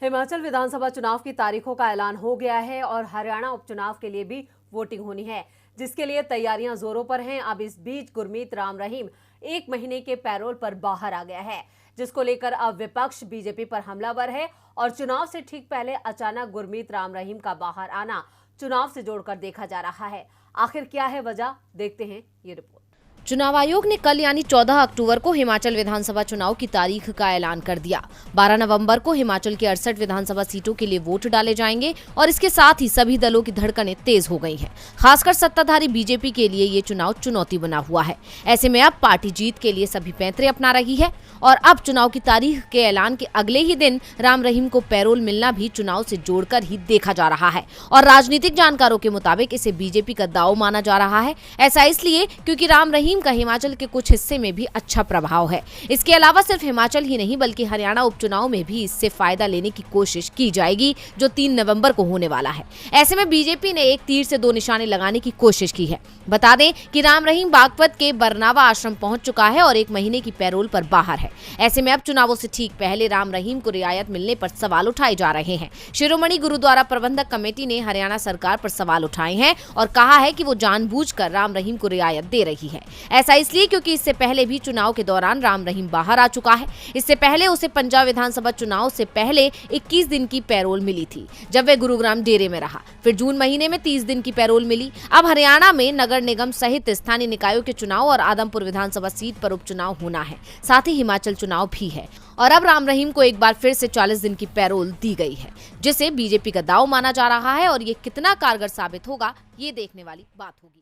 हिमाचल विधानसभा चुनाव की तारीखों का ऐलान हो गया है और हरियाणा उपचुनाव के लिए भी वोटिंग होनी है, जिसके लिए तैयारियां जोरों पर हैं। अब इस बीच गुरमीत राम रहीम 1 महीने के पैरोल पर बाहर आ गया है, जिसको लेकर अब विपक्ष बीजेपी पर हमलावर है और चुनाव से ठीक पहले अचानक गुरमीत राम रहीम का बाहर आना चुनाव से जोड़कर देखा जा रहा है। आखिर क्या है वजह, देखते हैं ये रिपोर्ट। चुनाव आयोग ने कल यानी 14 अक्टूबर को हिमाचल विधानसभा चुनाव की तारीख का ऐलान कर दिया। 12 नवंबर को हिमाचल की 68 विधानसभा सीटों के लिए वोट डाले जाएंगे और इसके साथ ही सभी दलों की धड़कनें तेज हो गई हैं। खासकर सत्ताधारी बीजेपी के लिए ये चुनाव चुनौती बना हुआ है। ऐसे में अब पार्टी जीत के लिए सभी पैंतरे अपना रही है और अब चुनाव की तारीख के ऐलान के अगले ही दिन राम रहीम को पैरोल मिलना भी चुनाव से जोड़कर ही देखा जा रहा है और राजनीतिक जानकारों के मुताबिक इसे बीजेपी का दांव माना जा रहा है। ऐसा इसलिए क्योंकि राम रहीम का हिमाचल के कुछ हिस्से में भी अच्छा प्रभाव है। इसके अलावा सिर्फ हिमाचल ही नहीं बल्कि हरियाणा उपचुनाव में भी इससे फायदा लेने की कोशिश की जाएगी, जो 3 नवंबर को होने वाला है। ऐसे में बीजेपी ने एक तीर से 2 निशाने लगाने की कोशिश की है। बता दें कि राम रहीम बागपत के बरनावा आश्रम पहुंच चुका है और 1 महीने की पैरोल पर बाहर है। ऐसे में अब चुनावों से ठीक पहले राम रहीम को रियायत मिलने पर सवाल उठाए जा रहे हैं। शिरोमणि गुरुद्वारा प्रबंधक कमेटी ने हरियाणा सरकार पर सवाल उठाए हैं और कहा है कि वो जानबूझकर राम रहीम को रियायत दे रही है। ऐसा इसलिए क्योंकि इससे पहले भी चुनाव के दौरान राम रहीम बाहर आ चुका है। इससे पहले उसे पंजाब विधानसभा चुनाव से पहले 21 दिन की पैरोल मिली थी, जब वह गुरुग्राम डेरे में रहा। फिर जून महीने में 30 दिन की पैरोल मिली। अब हरियाणा में नगर निगम सहित स्थानीय निकायों के चुनाव और आदमपुर विधानसभा सीट पर उपचुनाव होना है, साथ ही हिमाचल चुनाव भी है। और अब राम रहीम को एक बार फिर से 40 दिन की पैरोल दी गई है, जिसे बीजेपी का दांव माना जा रहा है और ये कितना कारगर साबित होगा, ये देखने वाली बात होगी।